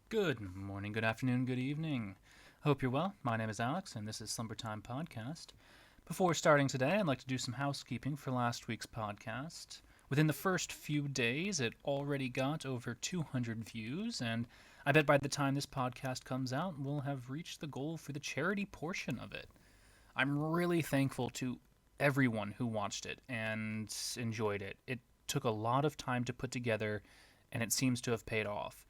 Good morning, good afternoon, good evening. Hope you're well. My name is Alex, and this is Slumber Time Podcast. Before starting today, I'd like to do some housekeeping for last week's podcast. Within the first few days, it already got over 200 views, and I bet by the time this podcast comes out, we'll have reached the goal for the charity portion of it. I'm really thankful to everyone who watched it and enjoyed it. It took a lot of time to put together, and it seems to have paid off.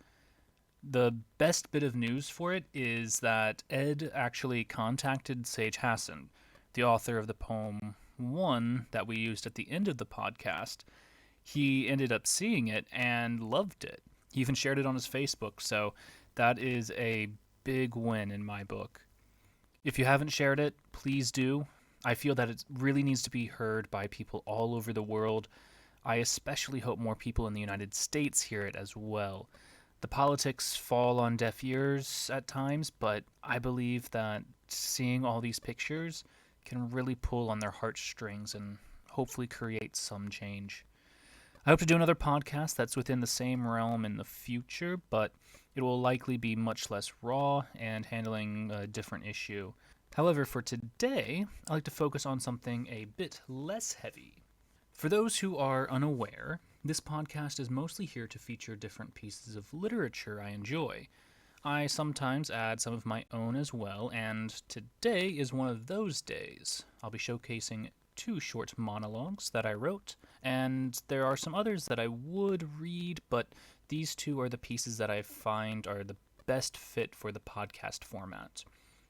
The best bit of news for it is that Ed actually contacted Sage Hassan, the author of the poem One that we used at the end of the podcast. He ended up seeing it and loved it. He even shared it on his Facebook, so that is a big win in my book. If you haven't shared it, please do. I feel that it really needs to be heard by people all over the world. I especially hope more people in the United States hear it as well. The politics fall on deaf ears at times, but I believe that seeing all these pictures can really pull on their heartstrings and hopefully create some change. I hope to do another podcast that's within the same realm in the future, but it will likely be much less raw and handling a different issue. However, for today, I'd like to focus on something a bit less heavy. For those who are unaware, this podcast is mostly here to feature different pieces of literature I enjoy. I sometimes add some of my own as well, and today is one of those days. I'll be showcasing 2 short monologues that I wrote, and there are some others that I would read, but these 2 are the pieces that I find are the best fit for the podcast format.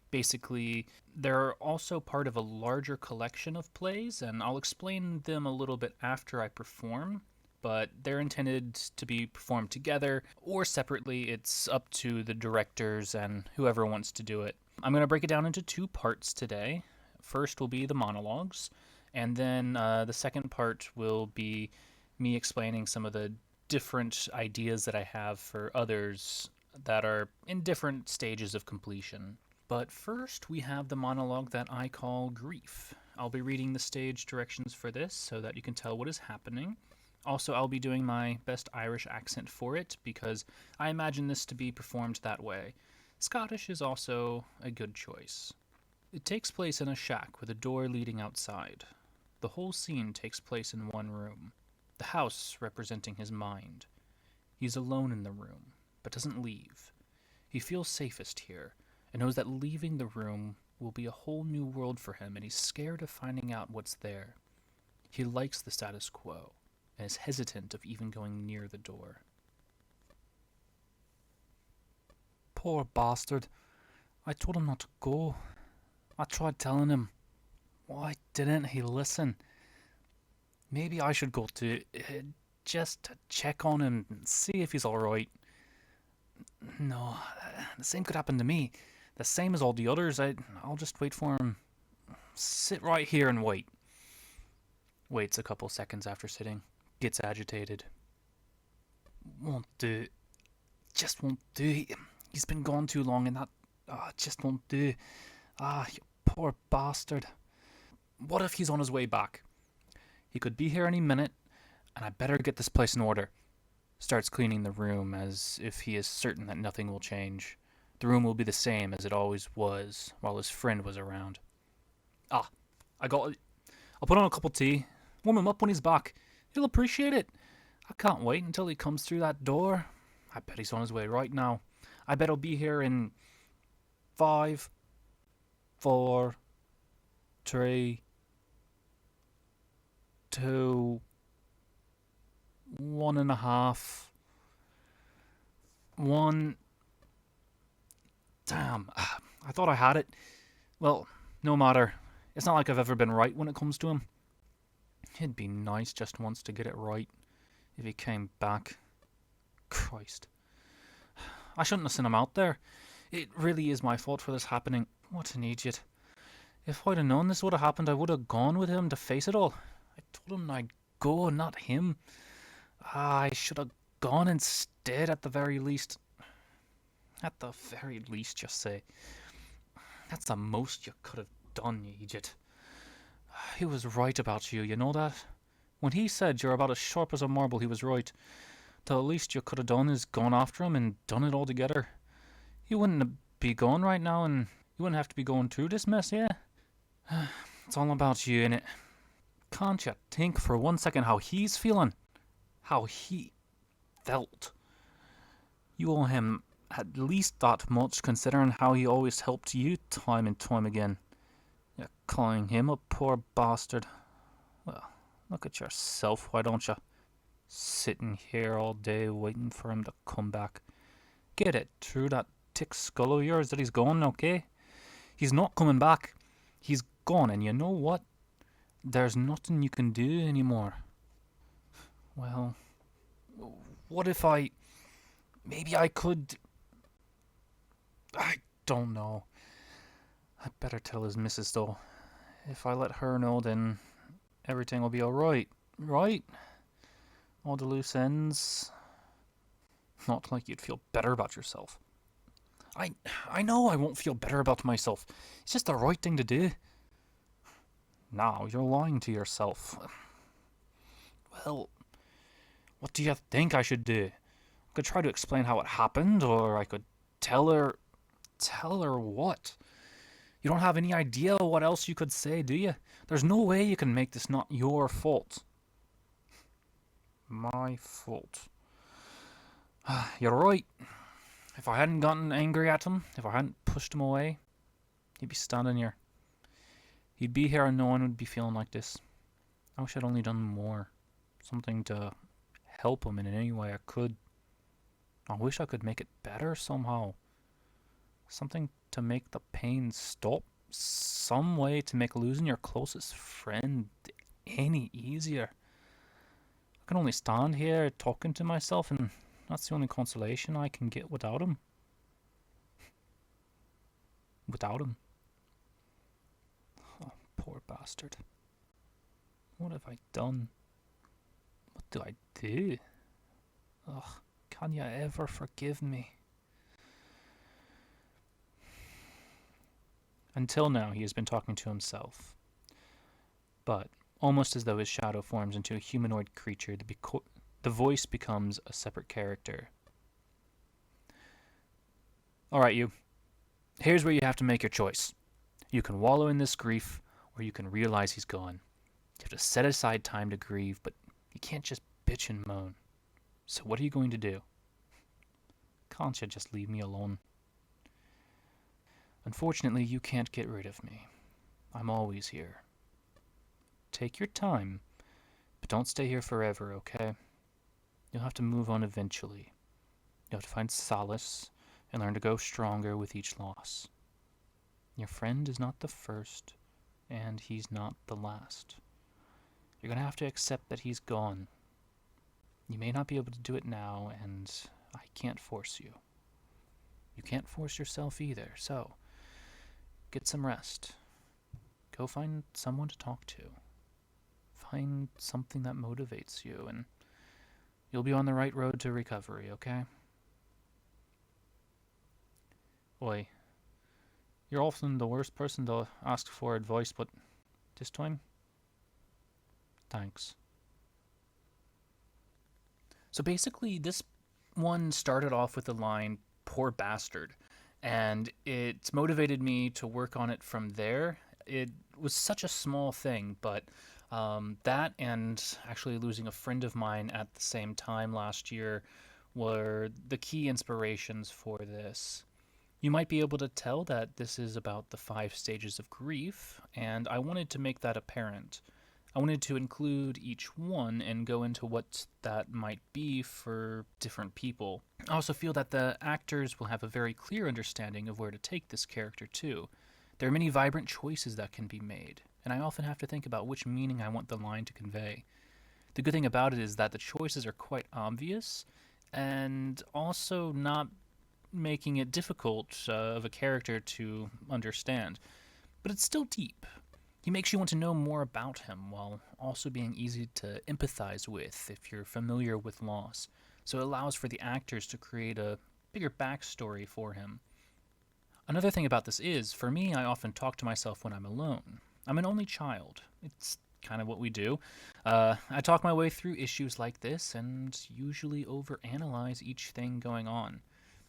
Basically, they're also part of a larger collection of plays, and I'll explain them a little bit after I perform, but they're intended to be performed together or separately. It's up to the directors and whoever wants to do it. I'm going to break it down into 2 parts today. First will be the monologues, and then the second part will be me explaining some of the different ideas that I have for others that are in different stages of completion. But first, we have the monologue that I call Grief. I'll be reading the stage directions for this so that you can tell what is happening. Also, I'll be doing my best Irish accent for it because I imagine this to be performed that way. Scottish is also a good choice. It takes place in a shack with a door leading outside. The whole scene takes place in one room, the house representing his mind. He's alone in the room, but doesn't leave. He feels safest here, and knows that leaving the room will be a whole new world for him, and he's scared of finding out what's there. He likes the status quo, and is hesitant of even going near the door. Poor bastard. I told him not to go. I tried telling him. Why didn't he listen? Maybe I should go to just to check on him and see if he's alright. No, the same could happen to me. The same as all the others. I'll just wait for him. Sit right here and wait. Waits a couple seconds after sitting. Gets agitated. Won't do. Just won't do. He's been gone too long and that just won't do. You poor bastard. What if he's on his way back? He could be here any minute, and I better get this place in order. Starts cleaning the room as if he is certain that nothing will change. The room will be the same as it always was while his friend was around. I'll put on a cup of tea. Warm him up when he's back. He'll appreciate it. I can't wait until he comes through that door. I bet he's on his way right now. I bet he'll be here in 5, 4, 3, 2, 1.5, 1. Damn, I thought I had it. Well, no matter. It's not like I've ever been right when it comes to him. It'd be nice just once to get it right, if he came back. Christ. I shouldn't have sent him out there. It really is my fault for this happening. What an idiot. If I'd have known this would have happened, I would have gone with him to face it all. I told him I'd go, not him. I should have gone instead at the very least. At the very least, just say. That's the most you could have done, you idiot. He was right about you, you know that? When he said you're about as sharp as a marble, he was right. The least you could have done is gone after him and done it all together. You wouldn't be gone right now, and you wouldn't have to be going through this mess, yeah? It's all about you, innit? Can't you think for 1 second how he's feeling? How he felt? You owe him at least that much, considering how he always helped you time and time again. You're calling him a poor bastard. Well, look at yourself, why don't you? Sitting here all day waiting for him to come back. Get it through that thick skull of yours that he's gone, okay? He's not coming back. He's gone, and you know what? There's nothing you can do anymore. Well, what if maybe I could... I don't know. I'd better tell his missus, though. If I let her know, then everything will be alright, right? All the loose ends. Not like you'd feel better about yourself. I know I won't feel better about myself. It's just the right thing to do. Now you're lying to yourself. Well, what do you think I should do? I could try to explain how it happened, or I could tell her... Tell her what? You don't have any idea what else you could say, do you? There's no way you can make this not your fault. My fault. You're right. If I hadn't gotten angry at him, if I hadn't pushed him away, he'd be standing here. He'd be here and no one would be feeling like this. I wish I'd only done more. Something to help him in any way I could. I wish I could make it better somehow. Something to make the pain stop. Some way to make losing your closest friend any easier. I can only stand here talking to myself, and that's the only consolation I can get without him. Without him. Oh, poor bastard. What have I done? What do I do? Ugh, can you ever forgive me? Until now, he has been talking to himself. But, almost as though his shadow forms into a humanoid creature, the voice becomes a separate character. Alright, you. Here's where you have to make your choice. You can wallow in this grief, or you can realize he's gone. You have to set aside time to grieve, but you can't just bitch and moan. So what are you going to do? Can't you just leave me alone? Unfortunately, you can't get rid of me. I'm always here. Take your time, but don't stay here forever, okay? You'll have to move on eventually. You'll have to find solace and learn to go stronger with each loss. Your friend is not the first, and he's not the last. You're going to have to accept that he's gone. You may not be able to do it now, and I can't force you. You can't force yourself either, so get some rest. Go find someone to talk to. Find something that motivates you, and you'll be on the right road to recovery, okay? Oi, you're often the worst person to ask for advice, but this time, thanks. So basically, this one started off with the line, "Poor bastard," and it motivated me to work on it from there. It was such a small thing, but that and actually losing a friend of mine at the same time last year were the key inspirations for this. You might be able to tell that this is about the 5 stages of grief, and I wanted to make that apparent. I wanted to include each one and go into what that might be for different people. I also feel that the actors will have a very clear understanding of where to take this character to. There are many vibrant choices that can be made, and I often have to think about which meaning I want the line to convey. The good thing about it is that the choices are quite obvious, and also not making it difficult of a character to understand. But it's still deep. He makes you want to know more about him, while also being easy to empathize with if you're familiar with loss. So it allows for the actors to create a bigger backstory for him. Another thing about this is, for me, I often talk to myself when I'm alone. I'm an only child. It's kind of what we do. I talk my way through issues like this and usually overanalyze each thing going on.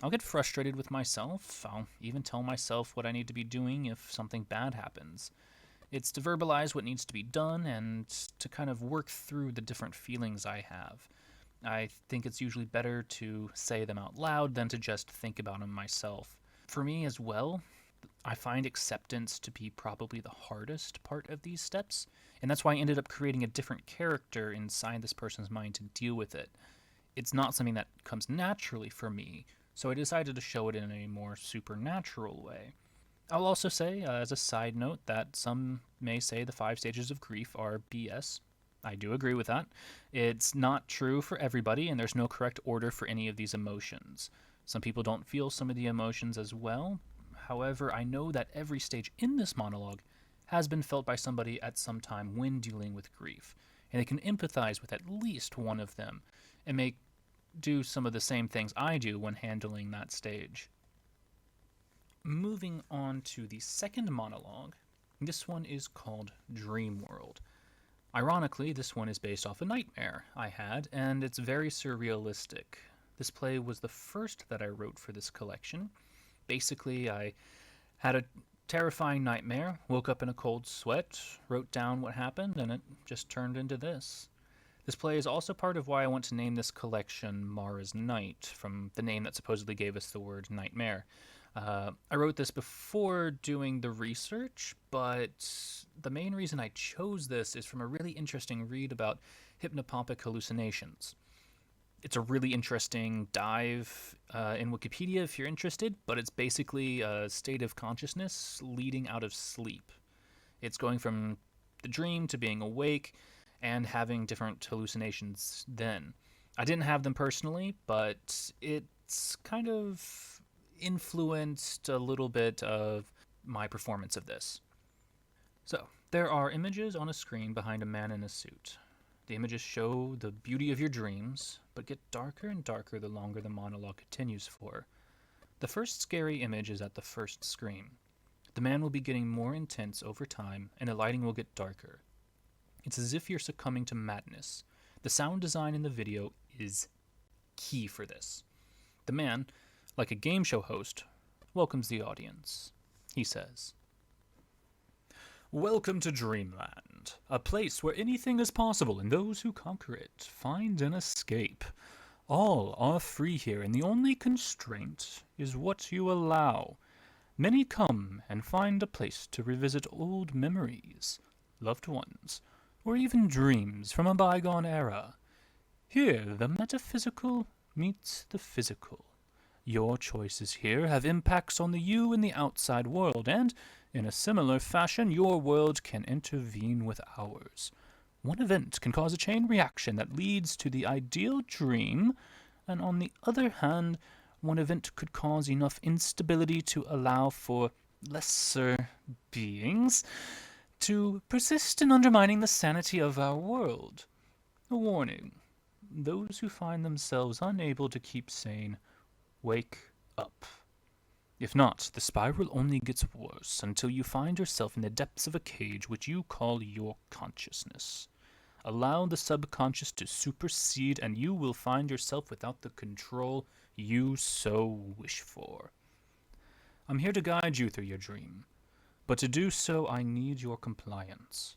I'll get frustrated with myself. I'll even tell myself what I need to be doing if something bad happens. It's to verbalize what needs to be done and to kind of work through the different feelings I have. I think it's usually better to say them out loud than to just think about them myself. For me as well, I find acceptance to be probably the hardest part of these steps, and that's why I ended up creating a different character inside this person's mind to deal with it. It's not something that comes naturally for me, so I decided to show it in a more supernatural way. I'll also say, as a side note, that some may say the 5 stages of grief are BS. I do agree with that. It's not true for everybody, and there's no correct order for any of these emotions. Some people don't feel some of the emotions as well. However, I know that every stage in this monologue has been felt by somebody at some time when dealing with grief, and they can empathize with at least one of them and may do some of the same things I do when handling that stage. Moving on to the second monologue, this one is called Dream World. Ironically, this one is based off a nightmare I had, and it's very surrealistic. This play was the first that I wrote for this collection. Basically, I had a terrifying nightmare, woke up in a cold sweat, wrote down what happened, and it just turned into this. This play is also part of why I want to name this collection Maera's Night, from the name that supposedly gave us the word nightmare. I wrote this before doing the research, but the main reason I chose this is from a really interesting read about hypnopompic hallucinations. It's a really interesting dive in Wikipedia if you're interested, but it's basically a state of consciousness leading out of sleep. It's going from the dream to being awake and having different hallucinations then. I didn't have them personally, but it's kind of influenced a little bit of my performance of this. So, there are images on a screen behind a man in a suit. The images show the beauty of your dreams, but get darker and darker the longer the monologue continues for. The first scary image is at the first scream. The man will be getting more intense over time, and the lighting will get darker. It's as if you're succumbing to madness. The sound design in the video is key for this. The man, like a game show host, welcomes the audience. He says, "Welcome to Dreamland, a place where anything is possible and those who conquer it find an escape. All are free here, and the only constraint is what you allow. Many come and find a place to revisit old memories, loved ones, or even dreams from a bygone era. Here, the metaphysical meets the physical. Your choices here have impacts on the you in the outside world, and, in a similar fashion, your world can intervene with ours. One event can cause a chain reaction that leads to the ideal dream, and on the other hand, one event could cause enough instability to allow for lesser beings to persist in undermining the sanity of our world. A warning. Those who find themselves unable to keep sane, wake up. If not, the spiral only gets worse until you find yourself in the depths of a cage which you call your consciousness. Allow the subconscious to supersede, and you will find yourself without the control you so wish for. I'm here to guide you through your dream, but to do so I need your compliance.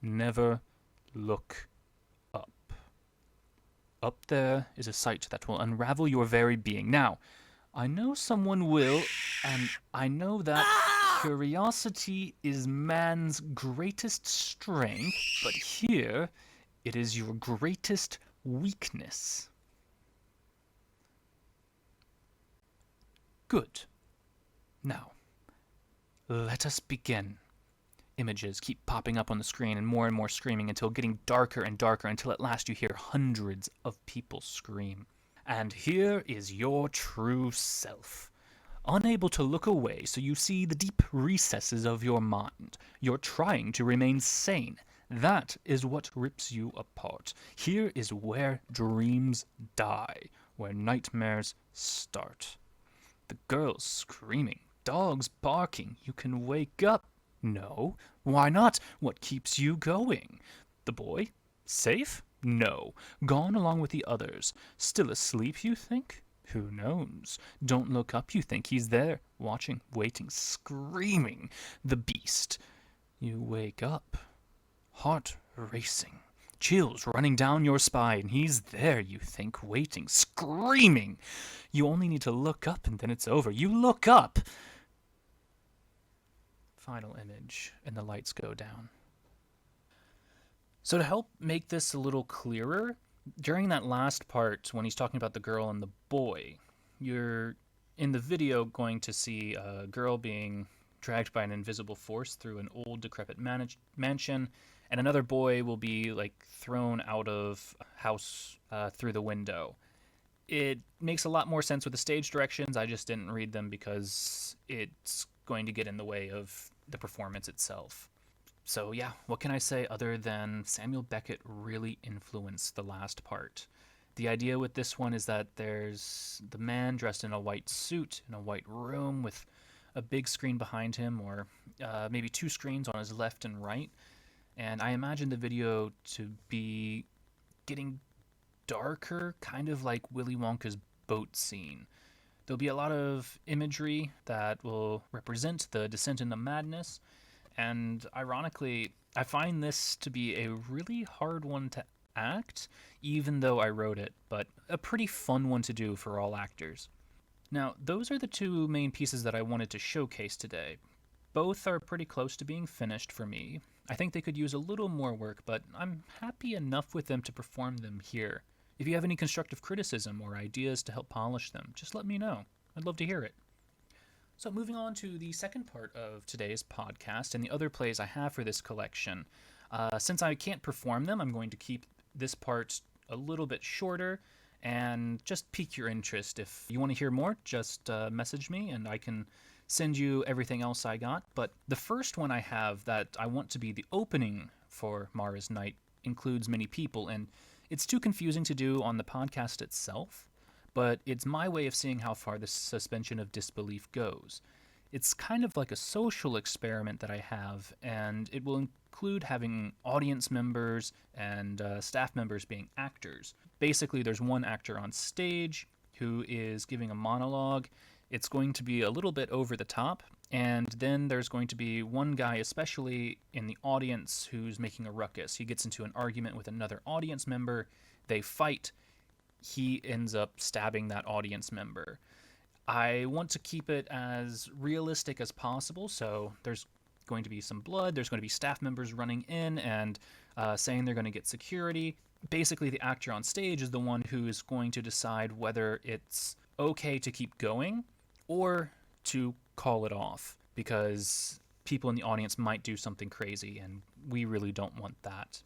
Never look up. Up there is a sight that will unravel your very being. Now, I know someone will, and I know that curiosity is man's greatest strength, but here it is your greatest weakness. Good. Now, let us begin. Images keep popping up on the screen and more screaming until getting darker and darker until at last you hear hundreds of people scream. And here is your true self. Unable to look away, so you see the deep recesses of your mind. You're trying to remain sane. That is what rips you apart. Here is where dreams die, where nightmares start. The girls screaming, dogs barking. You can wake up. No. Why not? What keeps you going? The boy? Safe? No. Gone along with the others. Still asleep, you think? Who knows? Don't look up, you think. He's there, watching, waiting, screaming. The beast. You wake up. Heart racing. Chills running down your spine. He's there, you think, waiting, screaming. You only need to look up and then it's over. You look up. Final image, and the lights go down. So to help make this a little clearer, during that last part when he's talking about the girl and the boy, you're in the video going to see a girl being dragged by an invisible force through an old decrepit mansion, and another boy will be like thrown out of house through the window. It makes a lot more sense with the stage directions. I just didn't read them because it's going to get in the way of the performance itself. So yeah, what can I say other than Samuel Beckett really influenced the last part? The idea with this one is that there's the man dressed in a white suit in a white room with a big screen behind him, or maybe two screens on his left and right. And I imagine the video to be getting darker, kind of like Willy Wonka's boat scene. There'll be a lot of imagery that will represent the descent into madness, and ironically, I find this to be a really hard one to act, even though I wrote it, but a pretty fun one to do for all actors. Now, those are the two main pieces that I wanted to showcase today. Both are pretty close to being finished for me. I think they could use a little more work, but I'm happy enough with them to perform them here. If you have any constructive criticism or ideas to help polish them, just let me know. I'd love to hear it. So moving on to the second part of today's podcast and the other plays I have for this collection. Since I can't perform them, I'm going to keep this part a little bit shorter and just pique your interest. If you want to hear more, just message me and I can send you everything else I got. But the first one I have that I want to be the opening for Maera's Night includes many people, and it's too confusing to do on the podcast itself, but it's my way of seeing how far the suspension of disbelief goes. It's kind of like a social experiment that I have, and it will include having audience members and staff members being actors. Basically, there's one actor on stage who is giving a monologue. It's going to be a little bit over the top, and then there's going to be one guy, especially in the audience, who's making a ruckus. He gets into an argument with another audience member. They fight. He ends up stabbing that audience member. I want to keep it as realistic as possible, so there's going to be some blood. There's going to be staff members running in and saying they're going to get security. Basically, the actor on stage is the one who is going to decide whether it's okay to keep going or to call it off, because people in the audience might do something crazy, and we really don't want that.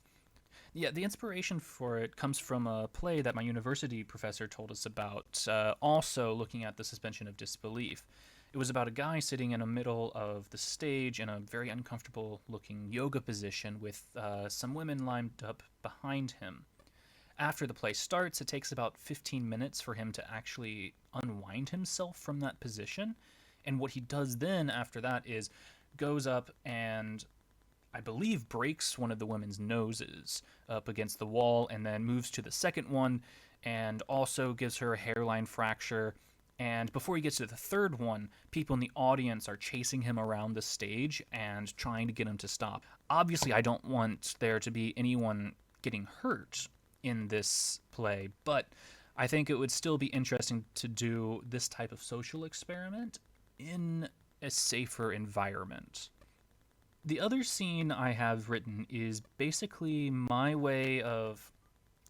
Yeah, the inspiration for it comes from a play that my university professor told us about, also looking at the suspension of disbelief. It was about a guy sitting in the middle of the stage in a very uncomfortable looking yoga position with some women lined up behind him. After the play starts, it takes about 15 minutes for him to actually unwind himself from that position. And what he does then after that is goes up and I believe breaks one of the women's noses up against the wall, and then moves to the second one and also gives her a hairline fracture. And before he gets to the third one, people in the audience are chasing him around the stage and trying to get him to stop. Obviously, I don't want there to be anyone getting hurt in this play, but I think it would still be interesting to do this type of social experiment in a safer environment. The other scene I have written is basically my way of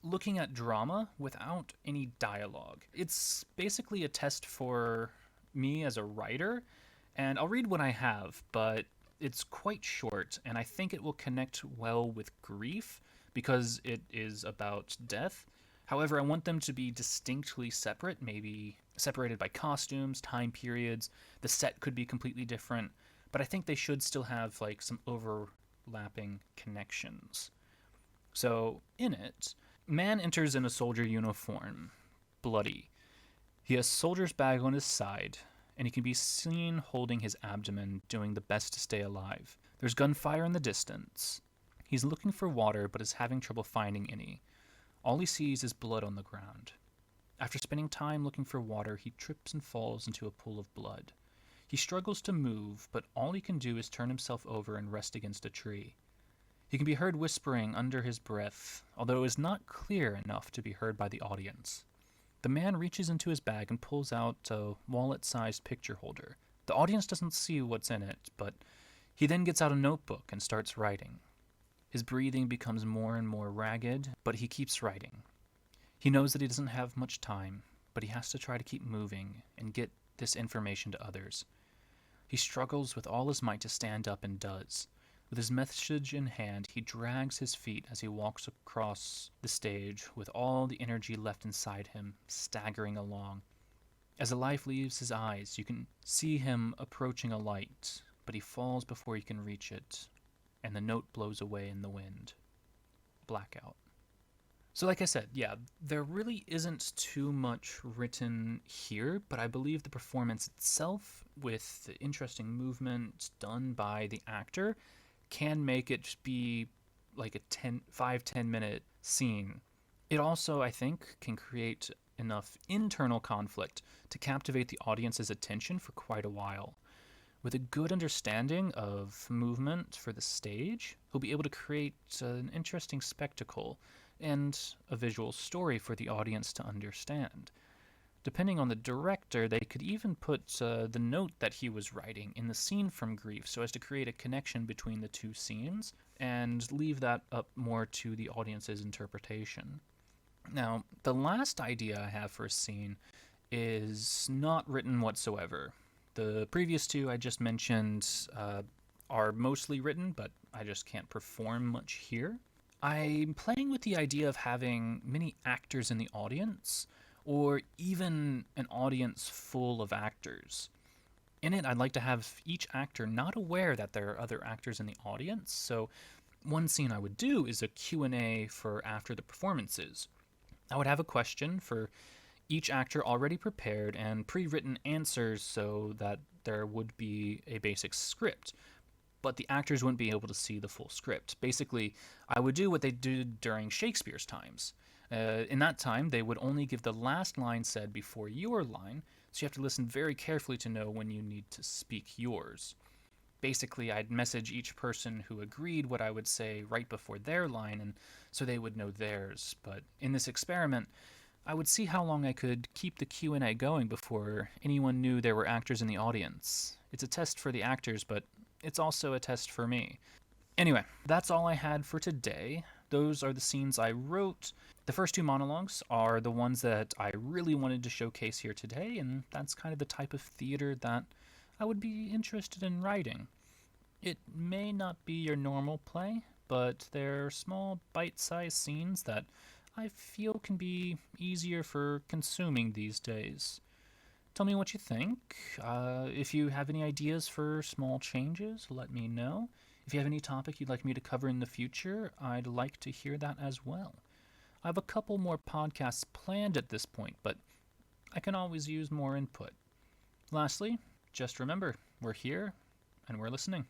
looking at drama without any dialogue. It's basically a test for me as a writer, and I'll read what I have, but it's quite short, and I think it will connect well with grief because it is about death. However, I want them to be distinctly separate, maybe separated by costumes, time periods. The set could be completely different, but I think they should still have like some overlapping connections. So, in it, man enters in a soldier uniform, bloody. He has soldier's bag on his side, and he can be seen holding his abdomen, doing the best to stay alive. There's gunfire in the distance. He's looking for water but is having trouble finding any. All he sees is blood on the ground. After spending time looking for water, he trips and falls into a pool of blood. He struggles to move, but all he can do is turn himself over and rest against a tree. He can be heard whispering under his breath, although it is not clear enough to be heard by the audience. The man reaches into his bag and pulls out a wallet-sized picture holder. The audience doesn't see what's in it, but he then gets out a notebook and starts writing. His breathing becomes more and more ragged, but he keeps writing. He knows that he doesn't have much time, but he has to try to keep moving and get this information to others. He struggles with all his might to stand up and does. With his message in hand, he drags his feet as he walks across the stage with all the energy left inside him, staggering along. As the life leaves his eyes, you can see him approaching a light, but he falls before he can reach it, and the note blows away in the wind. Blackout. So like I said, yeah, there really isn't too much written here, but I believe the performance itself, with the interesting movement done by the actor, can make it be like a 5-10 minute scene. It also, I think, can create enough internal conflict to captivate the audience's attention for quite a while. With a good understanding of movement for the stage, he'll be able to create an interesting spectacle and a visual story for the audience to understand. Depending on the director, they could even put the note that he was writing in the scene from Grief so as to create a connection between the two scenes and leave that up more to the audience's interpretation. Now, the last idea I have for a scene is not written whatsoever. The previous two I just mentioned are mostly written, but I just can't perform much here. I'm playing with the idea of having many actors in the audience, or even an audience full of actors. In it, I'd like to have each actor not aware that there are other actors in the audience, so one scene I would do is a Q&A for after the performances. I would have a question for each actor already prepared and pre-written answers so that there would be a basic script, but the actors wouldn't be able to see the full script. Basically, I would do what they did during Shakespeare's times. In that time, they would only give the last line said before your line, so you have to listen very carefully to know when you need to speak yours. Basically, I'd message each person who agreed what I would say right before their line, and so they would know theirs. But in this experiment, I would see how long I could keep the Q&A going before anyone knew there were actors in the audience. It's a test for the actors, but it's also a test for me. Anyway, that's all I had for today. Those are the scenes I wrote. The first two monologues are the ones that I really wanted to showcase here today, and that's kind of the type of theater that I would be interested in writing. It may not be your normal play, but they're small, bite-sized scenes that I feel can be easier for consuming these days. Tell me what you think. If you have any ideas for small changes, let me know. If you have any topic you'd like me to cover in the future, I'd like to hear that as well. I have a couple more podcasts planned at this point, but I can always use more input. Lastly, just remember, we're here and we're listening.